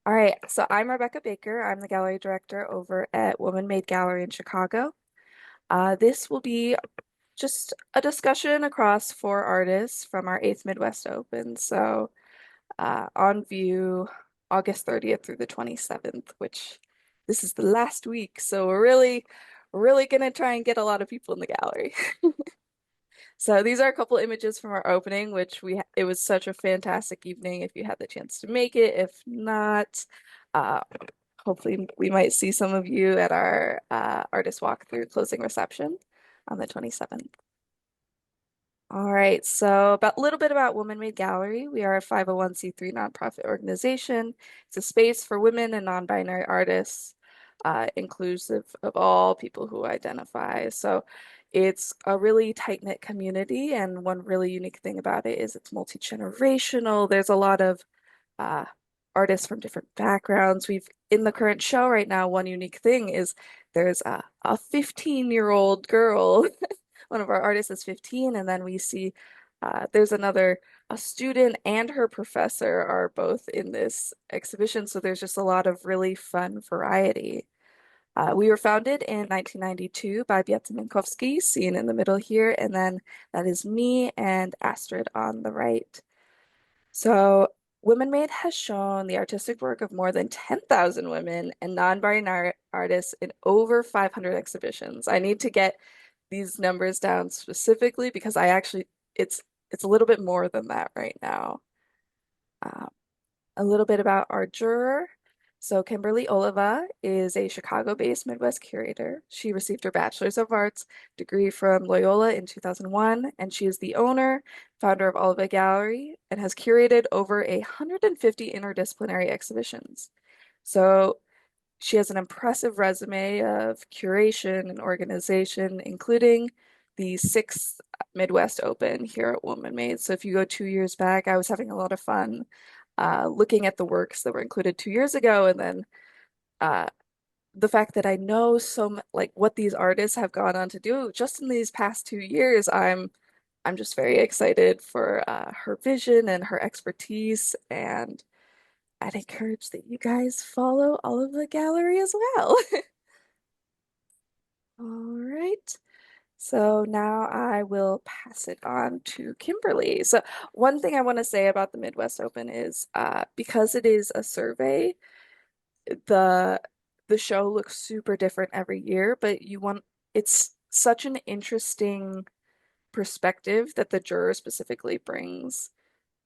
All right, so I'm Rebecca Baker. I'm the gallery director over at Woman Made Gallery in Chicago. This will be just a discussion across four artists from our 8th Midwest Open. So on view August 30th through the 27th, which this is the last week. So we're really gonna try and get a lot of people in the gallery. So these are a couple images from our opening, which it was such a fantastic evening if you had the chance to make it. If not, uh, hopefully we might see some of you at our artist walkthrough closing reception on the 27th. All right, so about a little bit about Woman Made Gallery. We are a 501(c)(3) nonprofit organization. It's a space for women and non-binary artists, inclusive of all people who identify. So it's a really tight-knit community, and one really unique thing about it is it's multi-generational. There's a lot of uh, artists from different backgrounds. We've in the current show right now, one unique thing is there's a 15-year-old girl. One of our artists is 15, and then we see there's a student and her professor are both in this exhibition. So there's just a lot of really fun variety. We were founded in 1992 by Beata Minkowski, seen in the middle here, and then that is me and Astrid on the right. So, Women Made has shown the artistic work of more than 10,000 women and non-binary artists in over 500 exhibitions. I need to get these numbers down specifically because it's a little bit more than that right now. Um, a little bit about our juror. So Kimberly Oliva is a Chicago-based Midwest curator. She received her Bachelor's of Arts degree from Loyola in 2001, and she is the owner, founder of Oliva Gallery, and has curated over 150 interdisciplinary exhibitions. So she has an impressive resume of curation and organization, including the sixth Midwest Open here at Woman Made. So if you go 2 years back, I was having a lot of fun looking at the works that were included 2 years ago, and then uh, the fact that I know like what these artists have gone on to do just in these past 2 years, I'm just very excited for her vision and her expertise, and I'd encourage that you guys follow all of the gallery as well. All right. So now I will pass it on to Kimberly. So one thing I want to say about the Midwest Open is because it is a survey, the the show looks super different every year, but it's such an interesting perspective that the juror specifically brings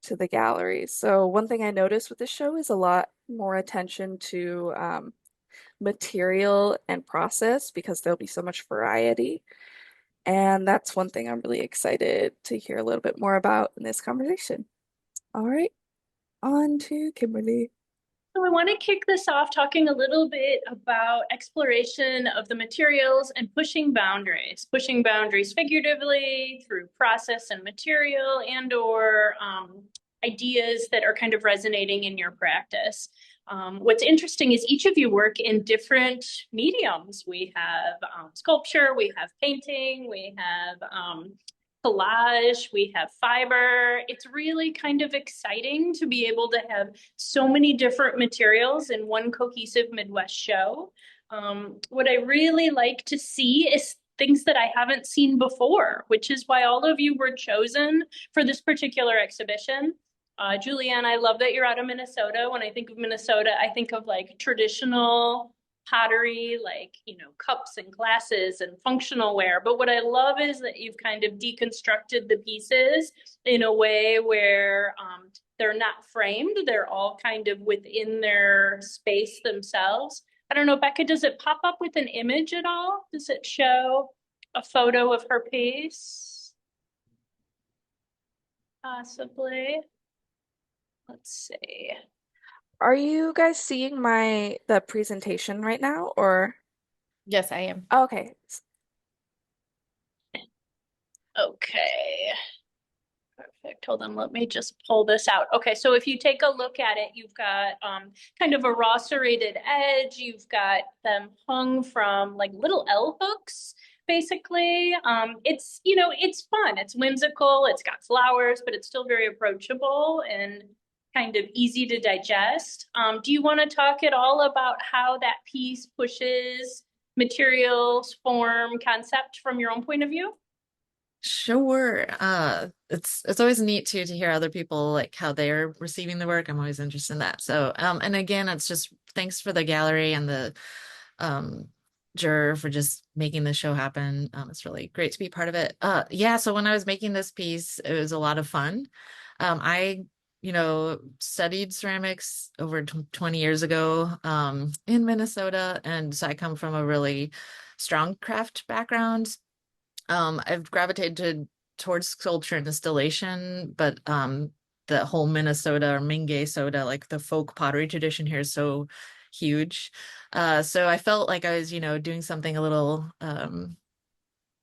to the gallery. So one thing I noticed with the show is a lot more attention to material and process because there'll be so much variety. And that's one thing I'm really excited to hear a little bit more about in this conversation. All right, on to Kimberly. So I want to kick this off talking a little bit about exploration of the materials and pushing boundaries figuratively through process and material and or ideas that are kind of resonating in your practice. What's interesting is each of you work in different mediums. We have sculpture, we have painting, we have collage, we have fiber. It's really kind of exciting to be able to have so many different materials in one cohesive Midwest show. What I really like to see is things that I haven't seen before, which is why all of you were chosen for this particular exhibition. Julianne, I love that you're out of Minnesota. When I think of Minnesota, I think of like traditional pottery, like, cups and glasses and functional ware. But what I love is that you've kind of deconstructed the pieces in a way where they're not framed. They're all kind of within their space themselves. I don't know, Becca, does it pop up with an image at all? Does it show a photo of her piece? Possibly. Let's see. Are you guys seeing the presentation right now or Yes, I am. oh, okay. Okay. Perfect. Hold on, let me just pull this out. Okay, so if you take a look at it, you've got kind of a raw serrated edge. You've got them hung from like little L hooks, basically. It's fun. It's whimsical. It's got flowers, but it's still very approachable. And kind of easy to digest. Do you want to talk at all about how that piece pushes materials, form, concept from your own point of view? Sure. It's always neat too to hear other people like how they're receiving the work. I'm always interested in that. So and again, it's just thanks for the gallery and the um juror for just making the show happen. It's really great to be part of it. Yeah, so when I was making this piece, it was a lot of fun. I studied ceramics over 20 years ago in Minnesota, and so I come from a really strong craft background. I've gravitated towards sculpture and installation, but the whole Minnesota or Mingay soda, like the folk pottery tradition here is so huge. So I felt like I was, doing something a little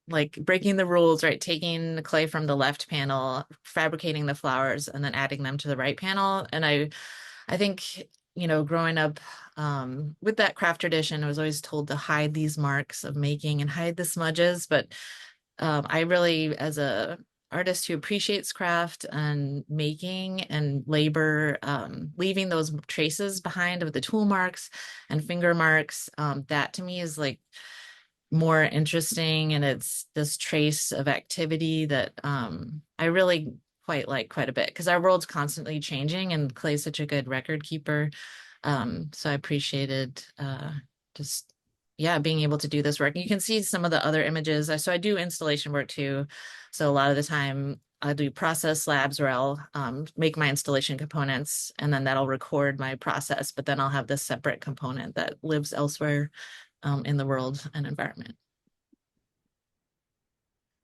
like breaking the rules, right? Taking the clay from the left panel, fabricating the flowers, and then adding them to the right panel. And I think, growing up with that craft tradition, I was always told to hide these marks of making and hide the smudges. But I really, as a artist who appreciates craft and making and labor, leaving those traces behind of the tool marks and finger marks, that to me is like more interesting, and it's this trace of activity that I really quite like quite a bit because our world's constantly changing and Clay's such a good record keeper. So I appreciated just yeah being able to do this work. You can see some of the other images. So I do installation work too. So a lot of the time I'll do process labs where I'll make my installation components and then that'll record my process, but then I'll have this separate component that lives elsewhere in the world and environment.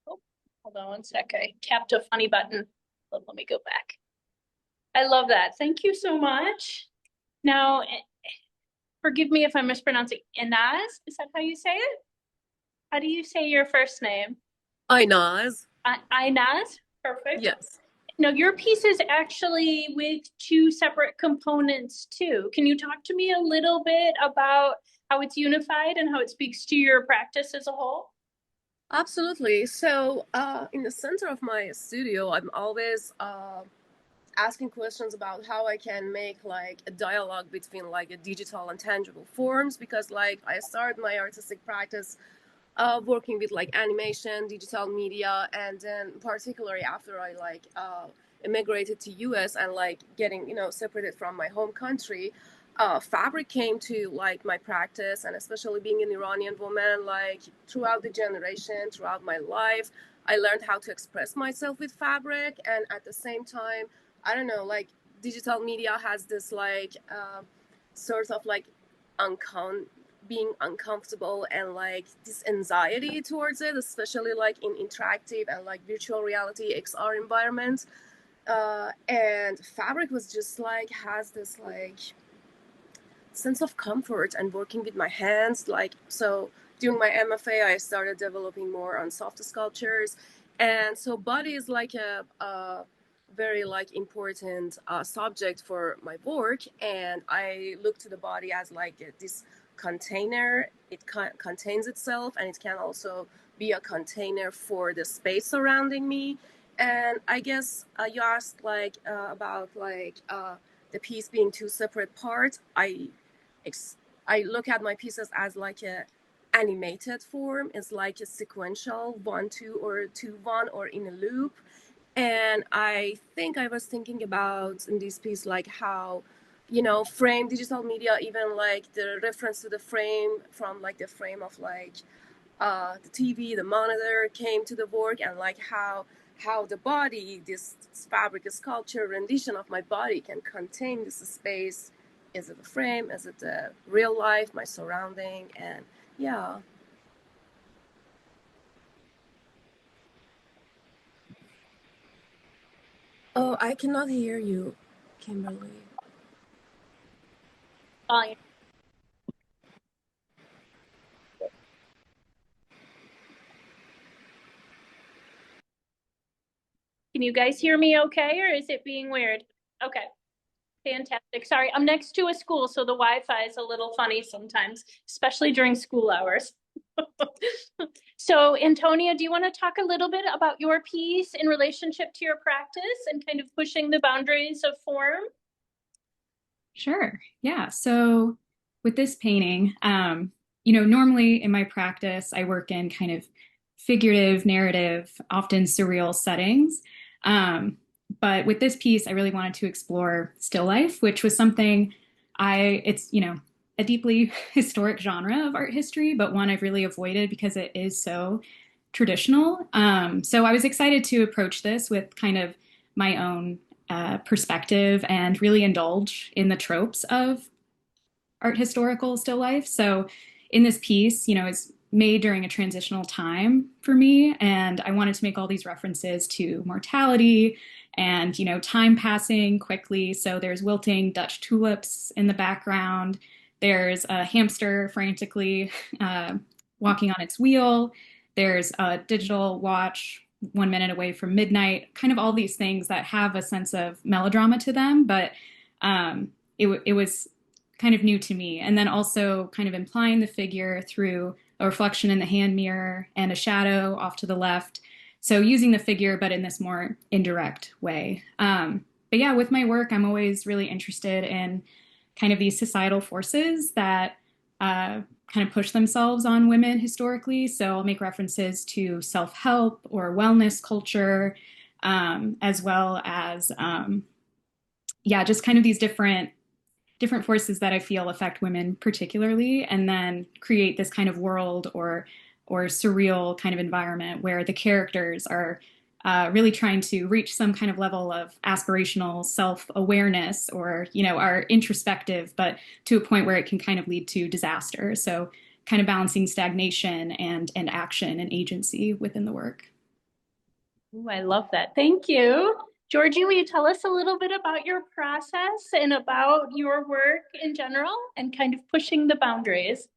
Oh, hold on one sec. I tapped a funny button. Let me go back. I love that. Thank you so much. Now, forgive me if I'm mispronouncing Inaz. Is that how you say it? How do you say your first name? Inaz. Inaz? Perfect. Yes. Now, your piece is actually with two separate components too. Can you talk to me a little bit about how it's unified and how it speaks to your practice as a whole? Absolutely. So, in the center of my studio, I'm always asking questions about how I can make like a dialogue between like a digital and tangible forms, because like I started my artistic practice working with like animation, digital media, and then particularly after I like immigrated to US and like getting separated from my home country, fabric came to like my practice, and especially being an Iranian woman, like throughout the generation, throughout my life, I learned how to express myself with fabric. And at the same time, I don't know, like digital media has this like sort of like uncon being uncomfortable and like this anxiety towards it, especially like in interactive and like virtual reality XR environments. And fabric was just like has this like sense of comfort and working with my hands. Like so during my MFA, I started developing more on soft sculptures, and so body is like a very like important subject for my work, and I look to the body as like this container. It contains itself, and it can also be a container for the space surrounding me. And I guess you asked like about like the piece being two separate parts. I look at my pieces as like a animated form. It's like a sequential 1 2 or 2 1 or in a loop. And I think I was thinking about in this piece like how frame digital media, even like the reference to the frame from like the frame of like the TV, the monitor came to the work, and like how the body, this fabric sculpture rendition of my body can contain this space. Is it a frame? Is it the real life, my surrounding? And yeah. Oh, I cannot hear you, Kimberly. Volume. Can you guys hear me okay, or is it being weird? Okay, fantastic. Sorry, I'm next to a school, so the Wi-Fi is a little funny sometimes, especially during school hours. So, Antonia, do you want to talk a little bit about your piece in relationship to your practice and kind of pushing the boundaries of form? Sure. Yeah. So with this painting, normally in my practice, I work in kind of figurative, narrative, often surreal settings. Um, but with this piece, I really wanted to explore still life, which was something it's a deeply historic genre of art history, but one I've really avoided because it is so traditional. So I was excited to approach this with kind of my own perspective and really indulge in the tropes of art historical still life. So in this piece, it's made during a transitional time for me, and I wanted to make all these references to mortality and time passing quickly. So there's wilting Dutch tulips in the background. There's a hamster frantically walking on its wheel. There's a digital watch 1 minute away from midnight. Kind of all these things that have a sense of melodrama to them, but it was kind of new to me. And then also kind of implying the figure through a reflection in the hand mirror and a shadow off to the left. So using the figure, but in this more indirect way. But yeah, with my work, I'm always really interested in kind of these societal forces that kind of push themselves on women historically. So I'll make references to self-help or wellness culture, as well as yeah, just kind of these different forces that I feel affect women particularly, and then create this kind of world or surreal kind of environment where the characters are really trying to reach some kind of level of aspirational self-awareness, or are introspective, but to a point where it can kind of lead to disaster. So kind of balancing stagnation and action and agency within the work. Ooh, I love that. Thank you. Georgie, will you tell us a little bit about your process and about your work in general and kind of pushing the boundaries?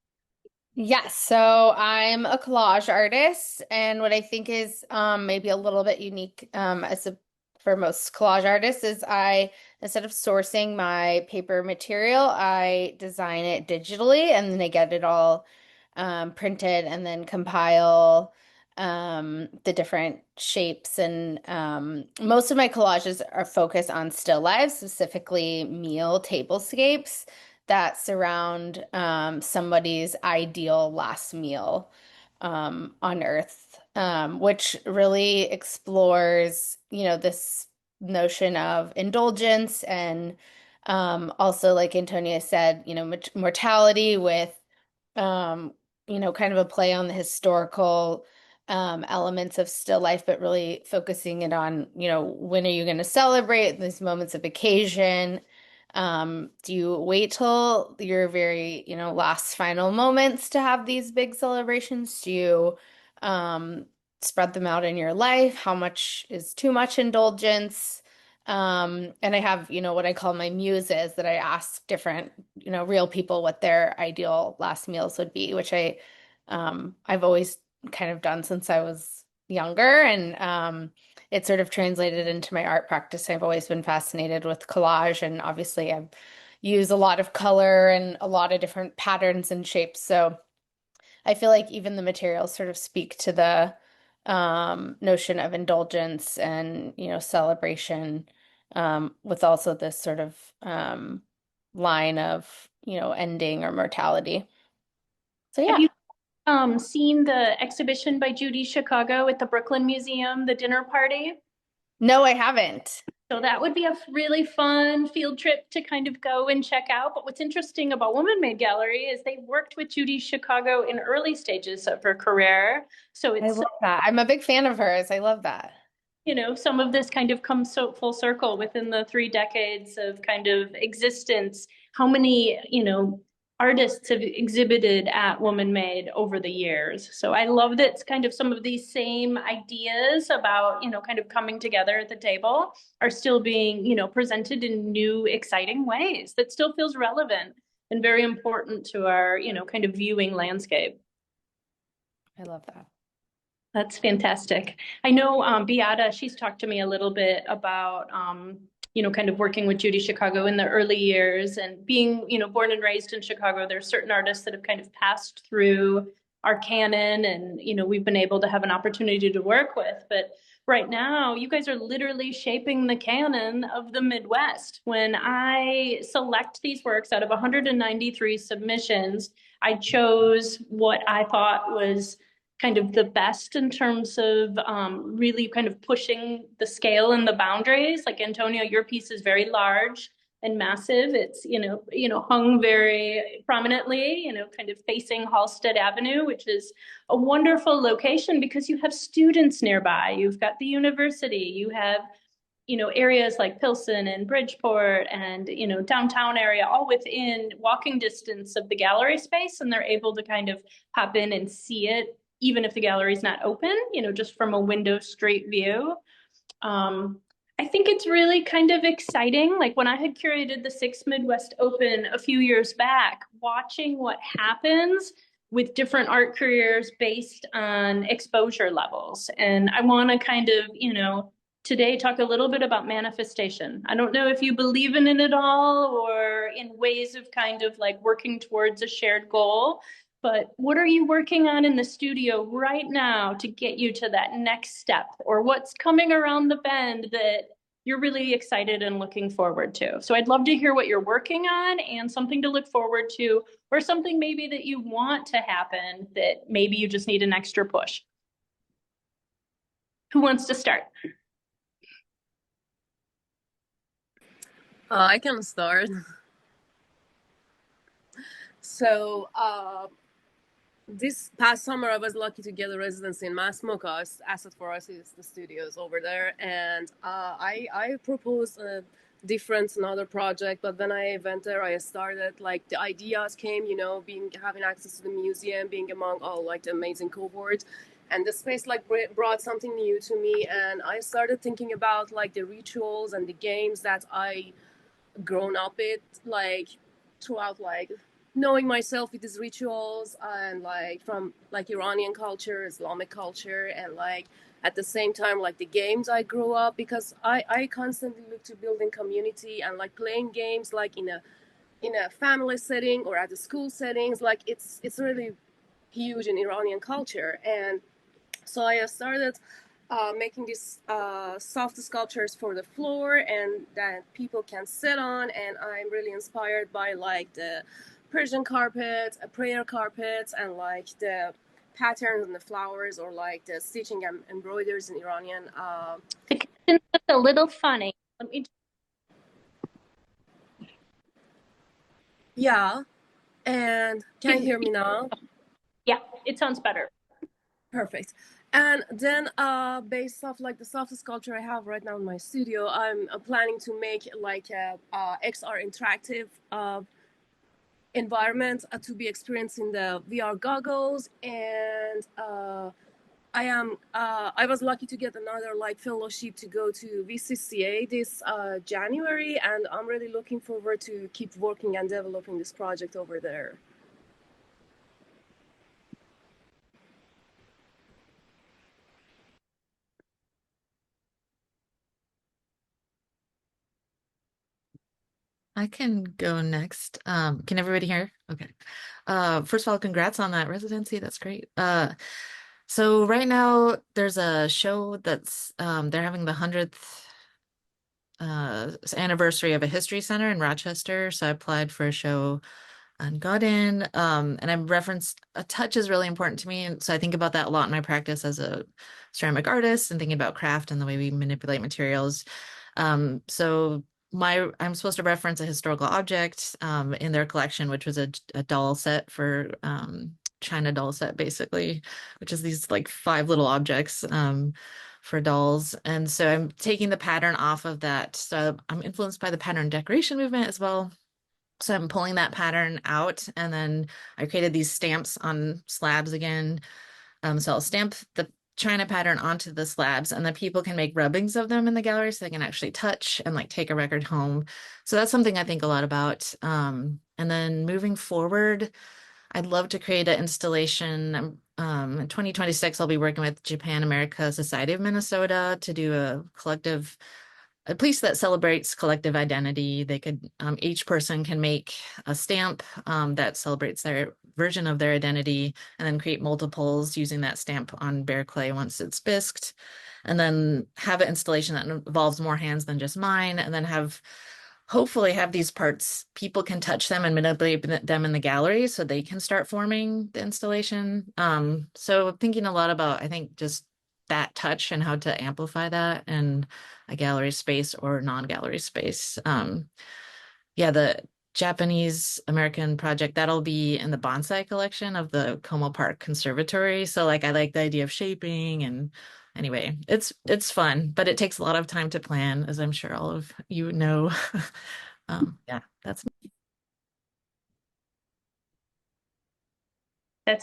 Yes, so I'm a collage artist, and what I think is maybe a little bit unique for most collage artists is I, instead of sourcing my paper material, I design it digitally, and then I get it all printed and then compile the different shapes. And most of my collages are focused on still lives, specifically meal tablescapes that surround somebody's ideal last meal on Earth, which really explores, this notion of indulgence and also, like Antonia said, mortality with, kind of a play on the historical elements of still life, but really focusing it on, when are you going to celebrate these moments of occasion? Do you wait till your very, last final moments to have these big celebrations? Do you spread them out in your life? How much is too much indulgence? And I have, what I call my muses, that I ask different, real people what their ideal last meals would be, which I've always kind of done since I was younger. And it sort of translated into my art practice. I've always been fascinated with collage, and obviously I use a lot of color and a lot of different patterns and shapes. So I feel like even the materials sort of speak to the notion of indulgence and, celebration, with also this sort of line of, ending or mortality. So Have yeah. you seen the exhibition by Judy Chicago at the Brooklyn Museum, The Dinner Party? No, I haven't. So that would be a really fun field trip to kind of go and check out. But what's interesting about Woman Made Gallery is they worked with Judy Chicago in early stages of her career. So I it's, love that. I'm a big fan of hers. I love that. some of this kind of comes so full circle within the 3 decades of kind of existence. How many, artists have exhibited at Woman Made over the years. So I love that it's kind of some of these same ideas about, kind of coming together at the table are still being, presented in new, exciting ways that still feels relevant and very important to our, kind of viewing landscape. I love that. That's fantastic. I know Beata, she's talked to me a little bit about, kind of working with Judy Chicago in the early years, and being, born and raised in Chicago. There's certain artists that have kind of passed through our canon, and we've been able to have an opportunity to work with. But right now, you guys are literally shaping the canon of the Midwest. When I select these works out of 193 submissions, I chose what I thought was kind of the best in terms of really kind of pushing the scale and the boundaries. Like Antonio, your piece is very large and massive. It's hung very prominently, kind of facing Halsted Avenue, which is a wonderful location because you have students nearby. You've got the university. You have areas like Pilsen and Bridgeport and downtown area, all within walking distance of the gallery space, and they're able to kind of hop in and see it even if the gallery's not open, just from a window street view. I think it's really kind of exciting. Like when I had curated the 6th Midwest Open a few years back, watching what happens with different art careers based on exposure levels. And I want to kind of, today talk a little bit about manifestation. I don't know if you believe in it at all or in ways of kind of like working towards a shared goal, but what are you working on in the studio right now to get you to that next step, or what's coming around the bend that you're really excited and looking forward to? So I'd love to hear what you're working on and something to look forward to, or something maybe that you want to happen that maybe you just need an extra push. Who wants to start? I can start. So this past summer, I was lucky to get a residency in Mass MoCA. Asset for Us is the studios over there, and I proposed a different another project. But when I went there, I started like the ideas came, having access to the museum, being among all like the amazing cohorts, and the space like brought something new to me, and I started thinking about like the rituals and the games that I grown up with, like throughout like knowing myself with these rituals and like from like Iranian culture, Islamic culture, and like at the same time like the games I grew up, because I constantly look to building community and like playing games like in a family setting or at the school settings. Like it's really huge in Iranian culture. And so I started making these soft sculptures for the floor and that people can sit on, and I'm really inspired by like the Persian carpet, prayer carpets, and like the patterns and the flowers, or like the stitching and embroideries in Iranian. The kitchen's just a little funny. Let me. Yeah, and can you hear me now? Yeah, it sounds better. Perfect. And then based off like the soft sculpture I have right now in my studio, I'm planning to make like a XR interactive environment to be experienced in the VR goggles. And I was lucky to get another like fellowship to go to VCCA this January, and I'm really looking forward to keep working and developing this project over there. I can go next. Can everybody hear? Okay. First of all, congrats on that residency. That's great. So right now there's a show that's they're having the 100th anniversary of a history center in Rochester. So I applied for a show and got in. And I referenced a touch is really important to me. And so I think about that a lot in my practice as a ceramic artist and thinking about craft and the way we manipulate materials. So I'm supposed to reference a historical object in their collection, which was a doll set for China doll set, basically, which is these like 5 little objects for dolls. And so I'm taking the pattern off of that. So I'm influenced by the pattern decoration movement as well. So I'm pulling that pattern out, and then I created these stamps on slabs again. So I'll stamp the China pattern onto the slabs, and then people can make rubbings of them in the gallery so they can actually touch and like take a record home. So that's something I think a lot about. And then moving forward, I'd love to create an installation. In 2026, I'll be working with Japan America Society of Minnesota to do a piece that celebrates collective identity. They could each person can make a stamp that celebrates version of their identity, and then create multiples using that stamp on bare clay once it's bisqued, and then have an installation that involves more hands than just mine, and then hopefully have these parts, people can touch them and manipulate them in the gallery so they can start forming the installation. So thinking a lot about, I think, just that touch and how to amplify that in a gallery space or non-gallery space. Yeah, the Japanese American project, that'll be in the bonsai collection of the Como Park Conservatory. So like I like the idea of shaping, and anyway, it's fun, but it takes a lot of time to plan, as I'm sure all of you know. Yeah, that's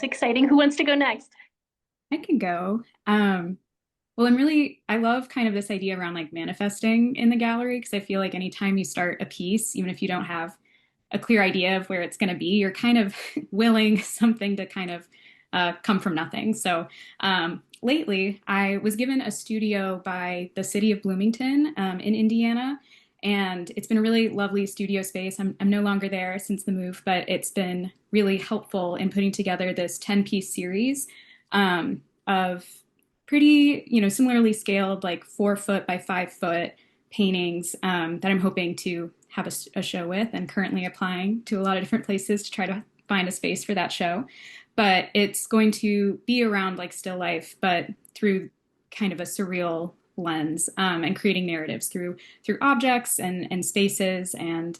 exciting. Who wants to go next? I can go. Well, I love kind of this idea around like manifesting in the gallery, because I feel like anytime you start a piece, even if you don't have a clear idea of where it's going to be, you're kind of willing something to kind of come from nothing. So lately, I was given a studio by the city of Bloomington in Indiana. And it's been a really lovely studio space. I'm no longer there since the move, but it's been really helpful in putting together this 10-piece series of pretty, similarly scaled, like 4 foot by 5 foot paintings that I'm hoping to have a show with, and currently applying to a lot of different places to try to find a space for that show. But it's going to be around like still life, but through kind of a surreal lens, and creating narratives through objects and spaces. And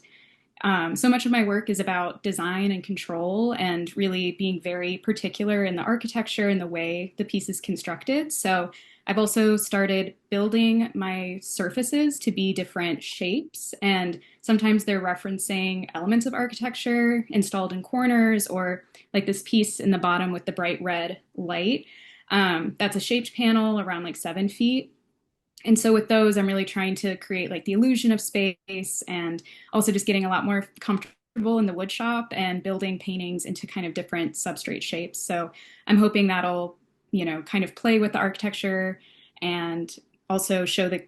so much of my work is about design and control, and really being very particular in the architecture and the way the piece is constructed. So I've also started building my surfaces to be different shapes, and sometimes they're referencing elements of architecture installed in corners, or like this piece in the bottom with the bright red light. That's a shaped panel around like 7 feet. And so with those, I'm really trying to create like the illusion of space, and also just getting a lot more comfortable in the wood shop and building paintings into kind of different substrate shapes. So I'm hoping that'll, kind of play with the architecture and also show the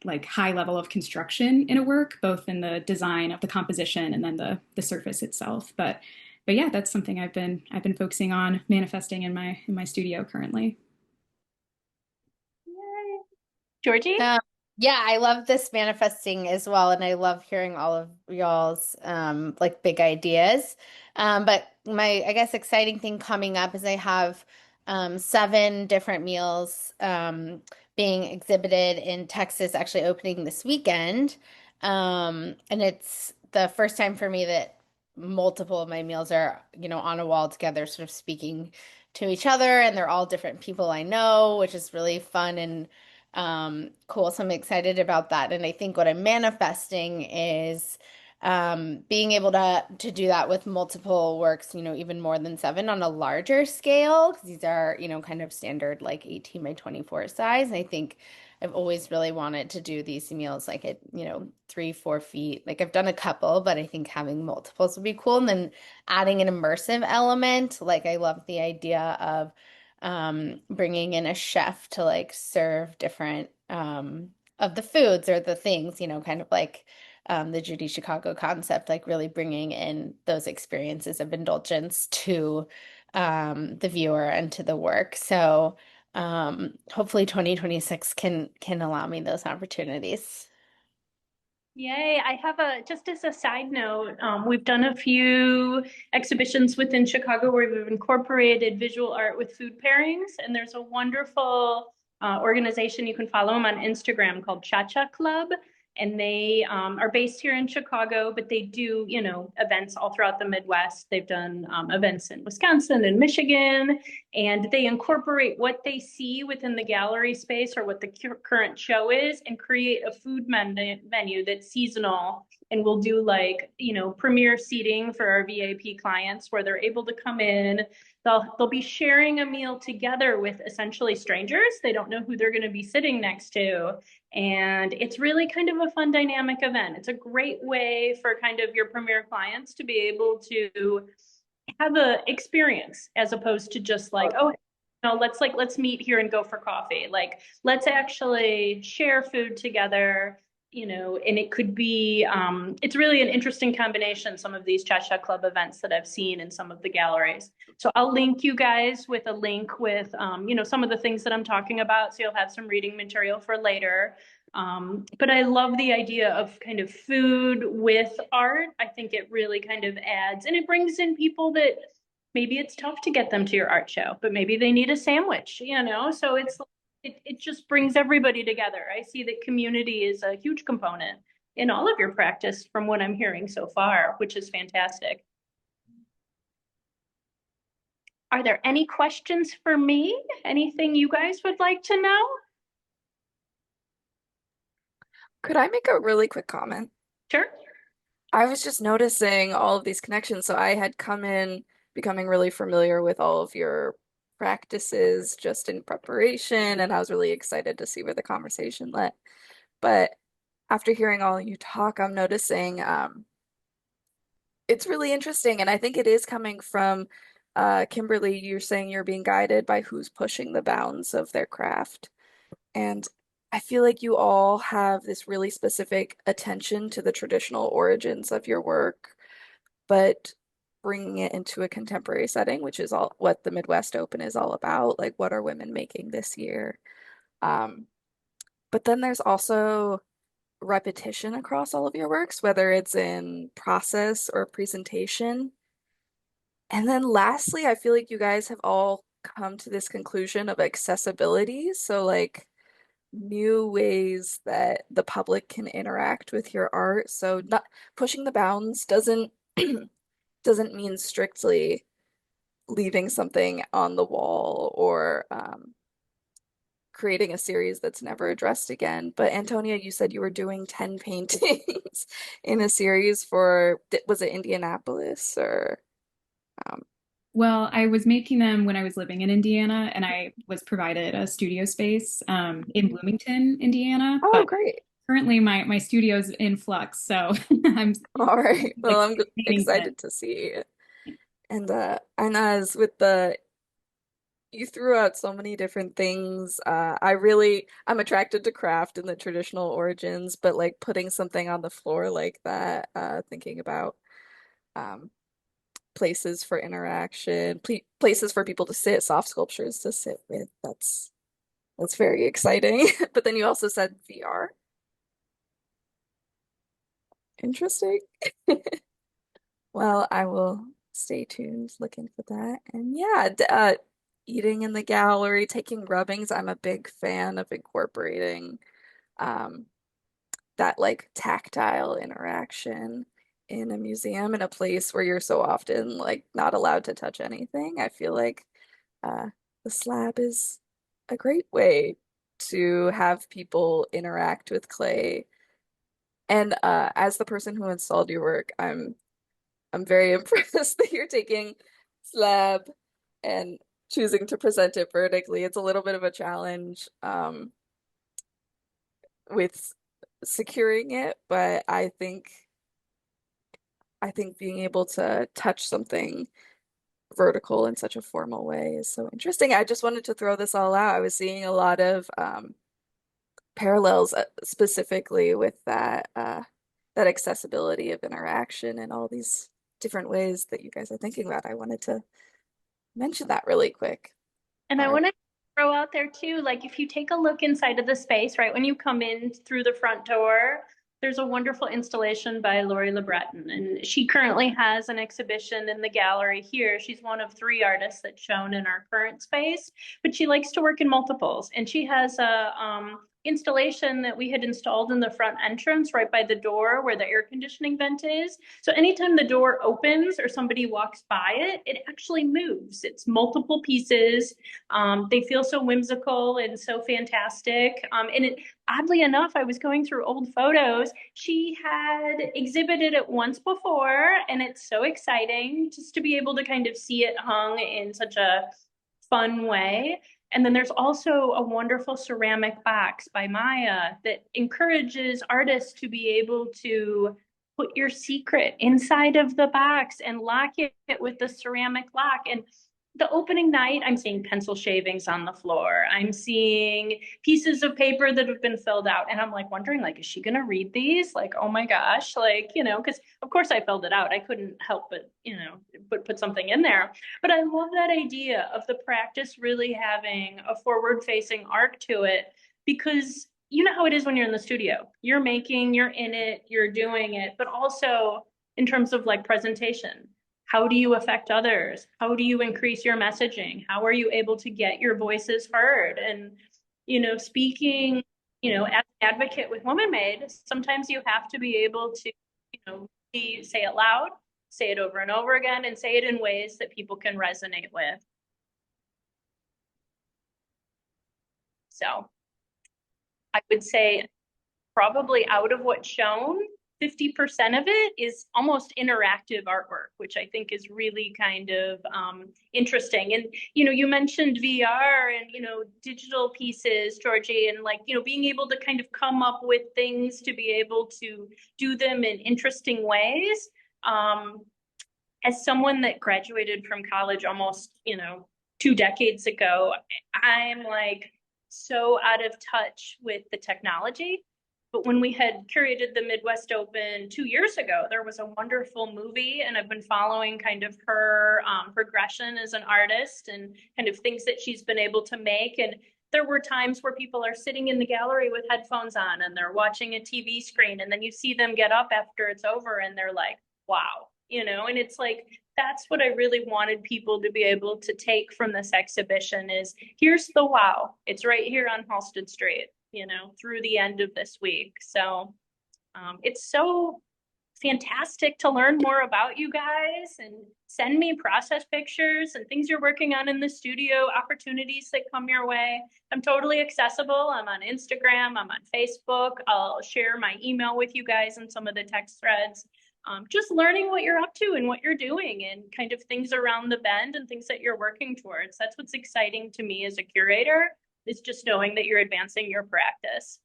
like high level of construction in a work, both in the design of the composition and then the surface itself. But yeah, that's something I've been focusing on manifesting in my studio currently. Yay. Georgie? Yeah, I love this manifesting as well, and I love hearing all of y'all's like big ideas. But my, I guess, exciting thing coming up is I have 7 different meals being exhibited in Texas, actually opening this weekend. And it's the first time for me that multiple of my meals are, on a wall together, sort of speaking to each other, and they're all different people I know, which is really fun and cool. So I'm excited about that. And I think what I'm manifesting is being able to do that with multiple works, even more than 7 on a larger scale, because these are, kind of standard like 18 by 24 size. And I think I've always really wanted to do these meals like at, 3-4 feet. Like I've done a couple, but I think having multiples would be cool. And then adding an immersive element. Like I love the idea of bringing in a chef to like serve different of the foods or the things, kind of like the Judy Chicago concept, like really bringing in those experiences of indulgence to the viewer and to the work. So hopefully 2026 can allow me those opportunities. Yay. I have just as a side note, we've done a few exhibitions within Chicago where we've incorporated visual art with food pairings. And there's a wonderful organization, you can follow them on Instagram, called Cha Cha Club. And they are based here in Chicago, but they do, events all throughout the Midwest. They've done events in Wisconsin and Michigan, and they incorporate what they see within the gallery space or what the current show is, and create a food menu that's seasonal. And we'll do like, premiere seating for our VIP clients where they're able to come in. They'll be sharing a meal together with essentially strangers. They don't know who they're going to be sitting next to. And it's really kind of a fun dynamic event. It's a great way for kind of your premier clients to be able to have an experience, as opposed to just like, oh, let's meet here and go for coffee. Like, let's actually share food together, you know, and it could be, it's really an interesting combination, some of these Cha-Cha Club events that I've seen in some of the galleries. So I'll link you guys with a link with, you know, some of the things that I'm talking about. So you'll have some reading material for later. But I love the idea of kind of food with art. I think it really kind of adds, and it brings in people that maybe it's tough to get them to your art show, but maybe they need a sandwich, you know? So it just brings everybody together. I see that community is a huge component in all of your practice from what I'm hearing so far, which is fantastic. Are there any questions for me? Anything you guys would like to know? Could I make a really quick comment? Sure. I was just noticing all of these connections. So I had come in becoming really familiar with all of your practices just in preparation, and I was really excited to see where the conversation led. But after hearing all you talk, I'm noticing it's really interesting, and I think it is coming from Kimberly, you're saying you're being guided by who's pushing the bounds of their craft. And I feel like you all have this really specific attention to the traditional origins of your work, but bringing it into a contemporary setting, which is all what the Midwest Open is all about. Like, what are women making this year? Um, but then there's also repetition across all of your works, whether it's in process or presentation. And then lastly, I feel like you guys have all come to this conclusion of accessibility. So, like, new ways that the public can interact with your art. So not pushing the bounds doesn't mean strictly leaving something on the wall or creating a series that's never addressed again. But Antonia, you said you were doing 10 paintings in a series for, was it Indianapolis or um, Well, I was making them when I was living in Indiana, and I was provided a studio space in Bloomington, Indiana. oh, But great. currently, my studio's in flux, so I'm All right. Well, I'm painting it. excited to see. And as with the you threw out so many different things. I'm attracted to craft and the traditional origins, but like putting something on the floor like that, thinking about um, places for interaction, places for people to sit, soft sculptures to sit with. That's very exciting. But then you also said VR. Interesting. Well, I will stay tuned, looking for that. And yeah, eating in the gallery, taking rubbings. I'm a big fan of incorporating um, that like tactile interaction in a museum in a place where you're so often like not allowed to touch anything. I feel like uh, the slab is a great way to have people interact with clay. And as the person who installed your work, I'm very impressed that you're taking slab and choosing to present it vertically. It's a little bit of a challenge with securing it, but I think being able to touch something vertical in such a formal way is so interesting. I just wanted to throw this all out. I was seeing a lot of parallels specifically with that accessibility of interaction and all these different ways that you guys are thinking about. I wanted to mention that really quick. And I want to throw out there too, like if you take a look inside of the space, right, when you come in through the front door, there's a wonderful installation by Lori LeBreton, and she currently has an exhibition in the gallery here. She's one of 3 artists that's shown in our current space, but she likes to work in multiples, and she has a installation that we had installed in the front entrance right by the door where the air conditioning vent is. So anytime the door opens or somebody walks by it, it actually moves. It's multiple pieces. They feel so whimsical and so fantastic. And it, oddly enough, I was going through old photos. She had exhibited it once before, and it's so exciting just to be able to kind of see it hung in such a fun way. And then there's also a wonderful ceramic box by Maya that encourages artists to be able to put your secret inside of the box and lock it with the ceramic lock. And the opening night, I'm seeing pencil shavings on the floor. I'm seeing pieces of paper that have been filled out. And I'm like wondering, like, is she gonna read these? Like, oh my gosh, like, because of course I filled it out. I couldn't help but, put something in there. But I love that idea of the practice really having a forward-facing arc to it, because you know how it is when you're in the studio. You're making, you're in it, you're doing it, but also in terms of like presentation. How do you affect others? How do you increase your messaging? How are you able to get your voices heard? And, speaking, as an advocate with Woman Made, sometimes you have to be able to, say it loud, say it over and over again, and say it in ways that people can resonate with. So I would say probably out of what's shown, 50% of it is almost interactive artwork, which I think is really kind of interesting. And, you mentioned VR and, digital pieces, Georgie, and like, being able to kind of come up with things to be able to do them in interesting ways. As someone that graduated from college almost, 2 decades ago, I'm like so out of touch with the technology. But when we had curated the Midwest Open 2 years ago, there was a wonderful movie, and I've been following kind of her progression as an artist and kind of things that she's been able to make. And there were times where people are sitting in the gallery with headphones on and they're watching a TV screen, and then you see them get up after it's over and they're like, wow, and it's like, that's what I really wanted people to be able to take from this exhibition is here's the wow. It's right here on Halsted Street, through the end of this week. So it's so fantastic to learn more about you guys and send me process pictures and things you're working on in the studio, opportunities that come your way. I'm totally accessible. I'm on Instagram, I'm on Facebook. I'll share my email with you guys in some of the text threads. Just learning what you're up to and what you're doing and kind of things around the bend and things that you're working towards. That's what's exciting to me as a curator, is just knowing that you're advancing your practice.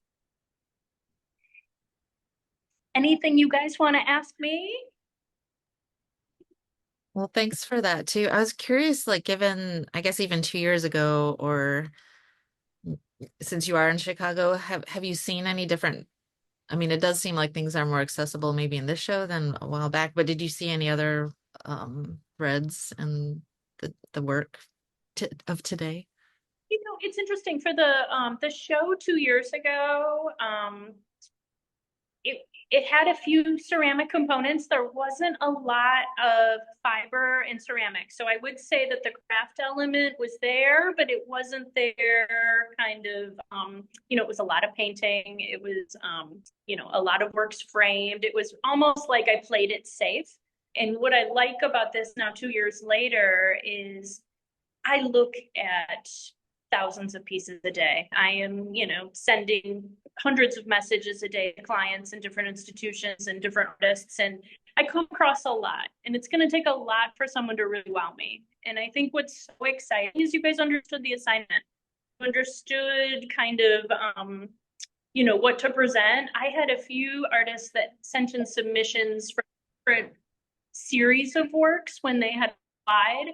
Anything you guys want to ask me? Well, thanks for that too. I was curious, like given, I guess even 2 years ago, or since you are in Chicago, have you seen any different? I mean, it does seem like things are more accessible maybe in this show than a while back, but did you see any other threads in the work of today? It's interesting for the show 2 years ago. It had a few ceramic components. There wasn't a lot of fiber and ceramic. So I would say that the craft element was there, but it wasn't there kind of, it was a lot of painting. It was, a lot of works framed. It was almost like I played it safe. And what I like about this now 2 years later is I look at thousands of pieces a day. I am, sending hundreds of messages a day to clients and different institutions and different artists. And I come across a lot, and it's going to take a lot for someone to really wow me. And I think what's so exciting is you guys understood the assignment, you understood kind of, what to present. I had a few artists that sent in submissions for different series of works when they had applied.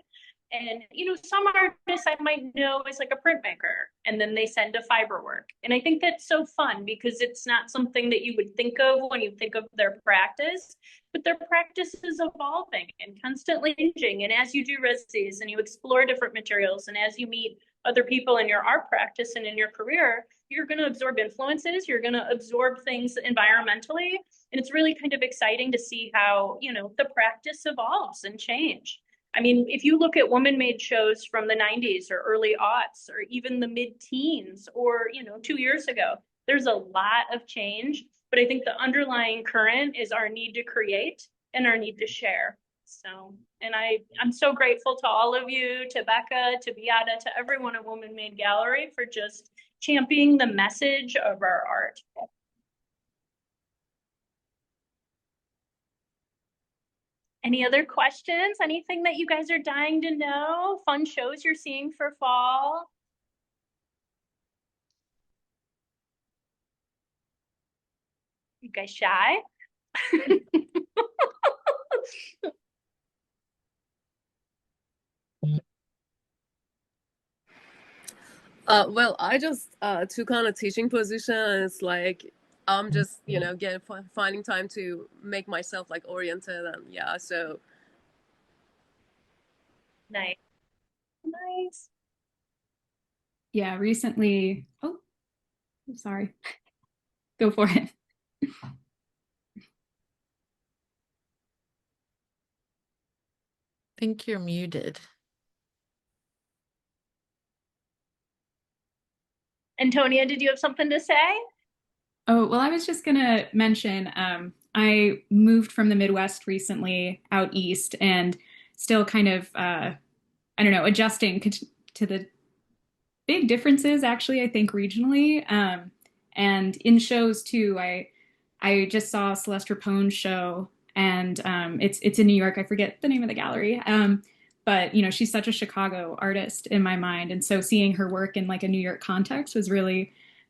And, some artists I might know as like a printmaker, and then they send a fiber work. And I think that's so fun because it's not something that you would think of when you think of their practice, but their practice is evolving and constantly changing. And as you do residencies and you explore different materials, and as you meet other people in your art practice and in your career, you're going to absorb influences, you're going to absorb things environmentally. And it's really kind of exciting to see how, the practice evolves and change. I mean, if you look at woman-made shows from the 90s or early aughts or even the mid-teens or, 2 years ago, there's a lot of change. But I think the underlying current is our need to create and our need to share. So, and I'm so grateful to all of you, to Becca, to Beata, to everyone at Woman Made Gallery for just championing the message of our art. Any other questions? Anything that you guys are dying to know? Fun shows you're seeing for fall? You guys shy? Well, I just took on a teaching position, and it's like I'm just finding time to make myself like oriented, and yeah, so Nice. Nice. Yeah, recently. Oh, I'm sorry. Go for it. Think you're muted. Antonia, did you have something to say? Oh, well, I was just gonna mention, I moved from the Midwest recently out east and still kind of, I don't know, adjusting to the big differences actually, I think regionally. And in shows too, I just saw Celeste Rapone's show, and it's in New York. I forget the name of the gallery. But she's such a Chicago artist in my mind, and so seeing her work in like a New York context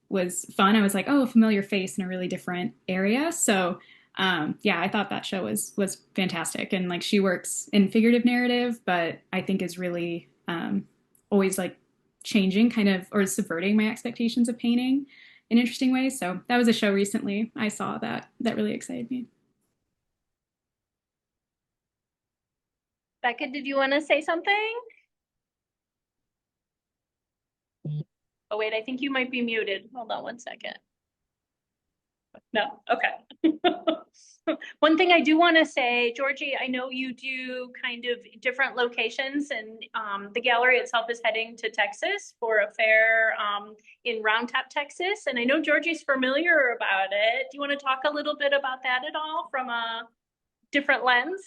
was fun. I was like, oh, a familiar face in a really different area. So yeah, I thought that show was fantastic, and like she works in figurative narrative, but I think is really always like changing kind of or subverting my expectations of painting in interesting ways. So that was a show recently I saw that really excited me. Becca, did you want to say something? Oh, wait, I think you might be muted. Hold on one second. No, okay. One thing I do want to say, Georgie, I know you do kind of different locations, and the gallery itself is heading to Texas for a fair in Round Top, Texas. And I know Georgie's familiar about it. Do you want to talk a little bit about that at all from a different lens?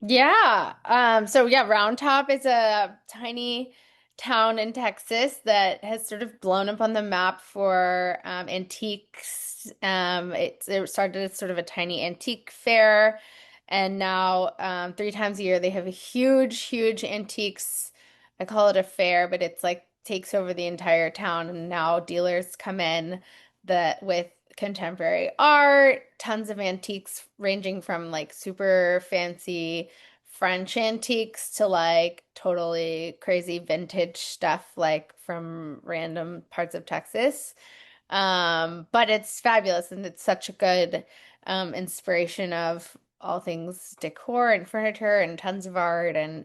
Yeah. So yeah, Round Top is a tiny town in Texas that has sort of blown up on the map for antiques. It started as sort of a tiny antique fair, and now 3 times a year they have a huge antiques. I call it a fair, but it's like takes over the entire town, and now dealers come in that with contemporary art, tons of antiques ranging from like super fancy French antiques to like totally crazy vintage stuff like from random parts of Texas. But it's fabulous, and it's such a good inspiration of all things decor and furniture and tons of art. And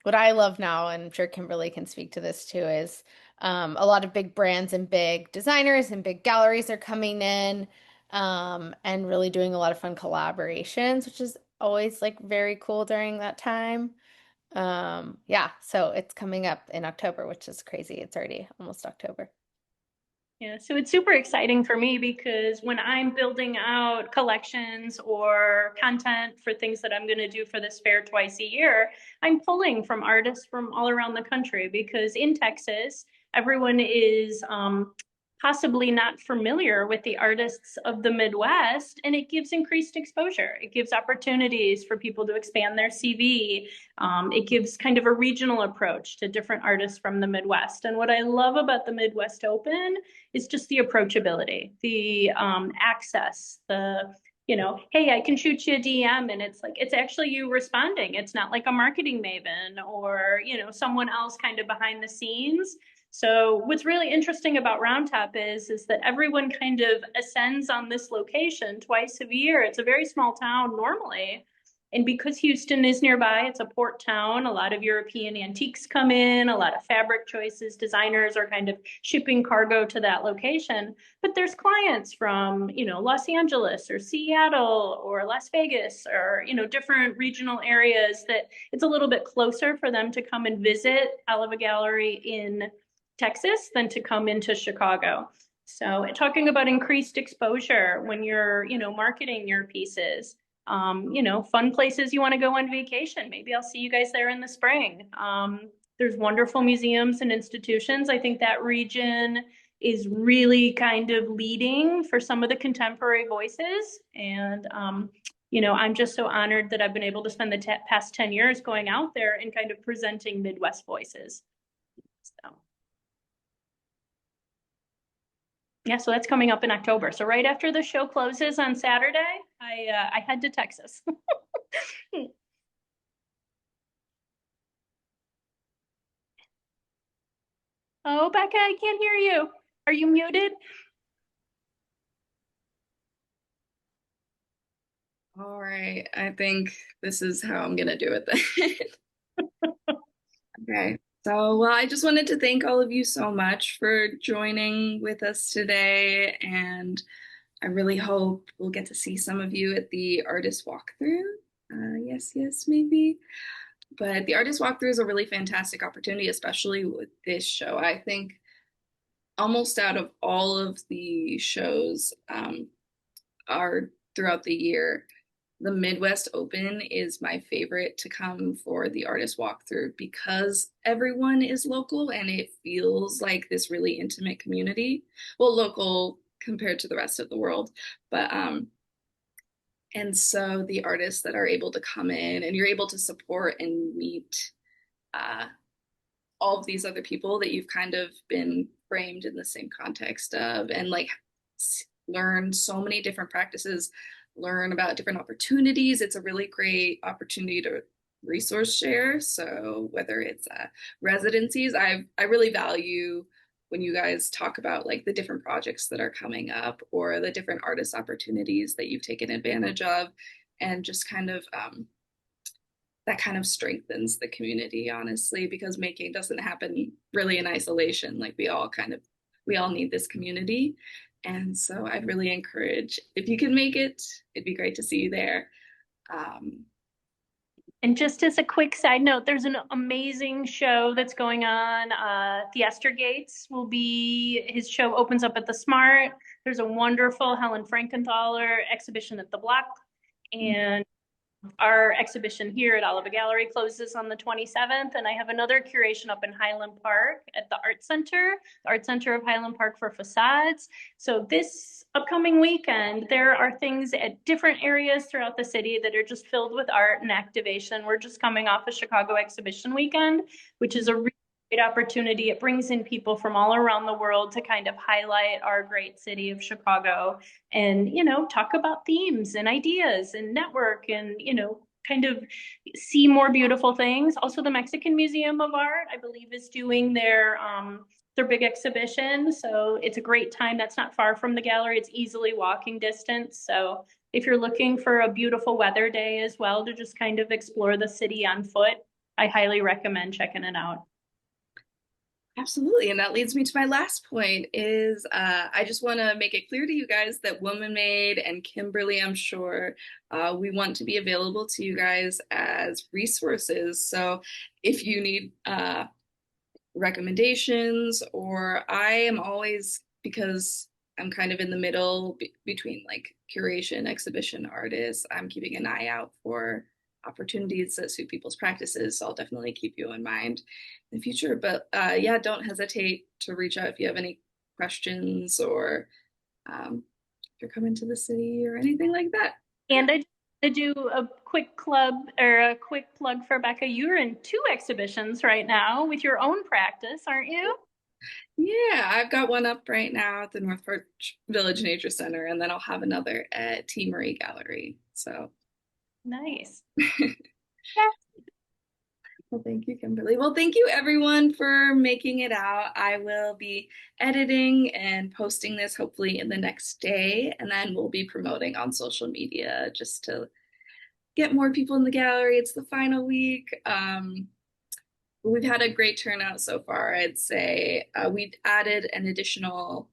what I love now, and I'm sure Kimberly can speak to this too, is a lot of big brands and big designers and big galleries are coming in and really doing a lot of fun collaborations, which is always like very cool during that time. Yeah, so it's coming up in October, which is crazy. It's already almost October. Yeah, so it's super exciting for me because when I'm building out collections or content for things that I'm going to do for this fair twice a year, I'm pulling from artists from all around the country because in Texas, everyone is possibly not familiar with the artists of the Midwest, and it gives increased exposure. It gives opportunities for people to expand their CV. It gives kind of a regional approach to different artists from the Midwest. And what I love about the Midwest Open is just the approachability, the access, hey, I can shoot you a DM and it's like, it's actually you responding. It's not like a marketing maven or, someone else kind of behind the scenes. So what's really interesting about Round Top is that everyone kind of ascends on this location twice a year. It's a very small town normally. And because Houston is nearby, it's a port town. A lot of European antiques come in, a lot of fabric choices. Designers are kind of shipping cargo to that location. But there's clients from, Los Angeles or Seattle or Las Vegas or, different regional areas that it's a little bit closer for them to come and visit Olive Gallery in Texas than to come into Chicago. So talking about increased exposure when you're, marketing your pieces, fun places you want to go on vacation. Maybe I'll see you guys there in the spring. There's wonderful museums and institutions. I think that region is really kind of leading for some of the contemporary voices. And, I'm just so honored that I've been able to spend the past 10 years going out there and kind of presenting Midwest voices. So. Yeah, so that's coming up in October. So right after the show closes on Saturday, I head to Texas. Oh, Becca, I can't hear you. Are you muted? All right, I think this is how I'm gonna do it then. Okay, so well, I just wanted to thank all of you so much for joining with us today, and I really hope we'll get to see some of you at the artist walkthrough. Yes, yes, maybe. But the artist walkthrough is a really fantastic opportunity, especially with this show. I think almost out of all of the shows are throughout the year, the Midwest Open is my favorite to come for the artist walkthrough because everyone is local and it feels like this really intimate community. Well, local compared to the rest of the world, but and so the artists that are able to come in and you're able to support and meet uh, all of these other people that you've kind of been framed in the same context of, and like learn so many different practices, learn about different opportunities. It's a really great opportunity to resource share. So whether it's residencies, I really value when you guys talk about like the different projects that are coming up or the different artist opportunities that you've taken advantage of, and just kind of that kind of strengthens the community, honestly, because making doesn't happen really in isolation. Like we all need this community. And so I'd really encourage, if you can make it, it'd be great to see you there. And just as a quick side note, there's an amazing show that's going on. Theaster Gates will be, his show opens up at the Smart. There's a wonderful Helen Frankenthaler exhibition at the Block. And our exhibition here at Oliva Gallery closes on the 27th, and I have another curation up in Highland Park at the Art Center of Highland Park for facades. So this upcoming weekend, there are things at different areas throughout the city that are just filled with art and activation. We're just coming off a Chicago Exhibition Weekend, which is a really great opportunity. It brings in people from all around the world to kind of highlight our great city of Chicago and, talk about themes and ideas and network and, kind of see more beautiful things. Also, the Mexican Museum of Art, I believe, is doing their big exhibition. So it's a great time. That's not far from the gallery. It's easily walking distance. So if you're looking for a beautiful weather day as well to just kind of explore the city on foot, I highly recommend checking it out. Absolutely. And that leads me to my last point is I just want to make it clear to you guys that Woman Made and Kimberly, I'm sure, we want to be available to you guys as resources. So if you need recommendations, or I am always, because I'm kind of in the middle between like curation, exhibition artists, I'm keeping an eye out for opportunities that suit people's practices. So I'll definitely keep you in mind in the future. But yeah, don't hesitate to reach out if you have any questions or if you're coming to the city or anything like that. And I just want to do a quick plug for Becca. You're in 2 exhibitions right now with your own practice, aren't you? Yeah, I've got one up right now at the North Park Village Nature Center, and then I'll have another at T. Marie Gallery. So nice. Well, thank you, Kimberly. Well, thank you everyone for making it out. I will be editing and posting this hopefully in the next day, and then we'll be promoting on social media just to get more people in the gallery. It's the final week. We've had a great turnout so far, I'd say. We've added an additional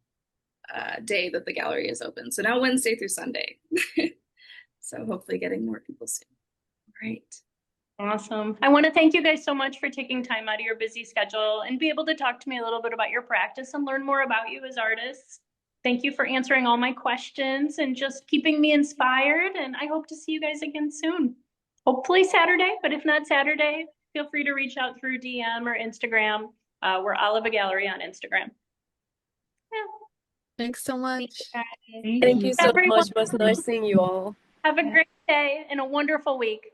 day that the gallery is open. So now Wednesday through Sunday. So hopefully getting more people soon. All right. Awesome. I want to thank you guys so much for taking time out of your busy schedule and be able to talk to me a little bit about your practice and learn more about you as artists. Thank you for answering all my questions and just keeping me inspired. And I hope to see you guys again soon. Hopefully Saturday, but if not Saturday, feel free to reach out through DM or Instagram. We're Oliva Gallery on Instagram. Yeah. Thanks so much. Thank you so Everyone. much. It was nice seeing you all. Have a great day and a wonderful week.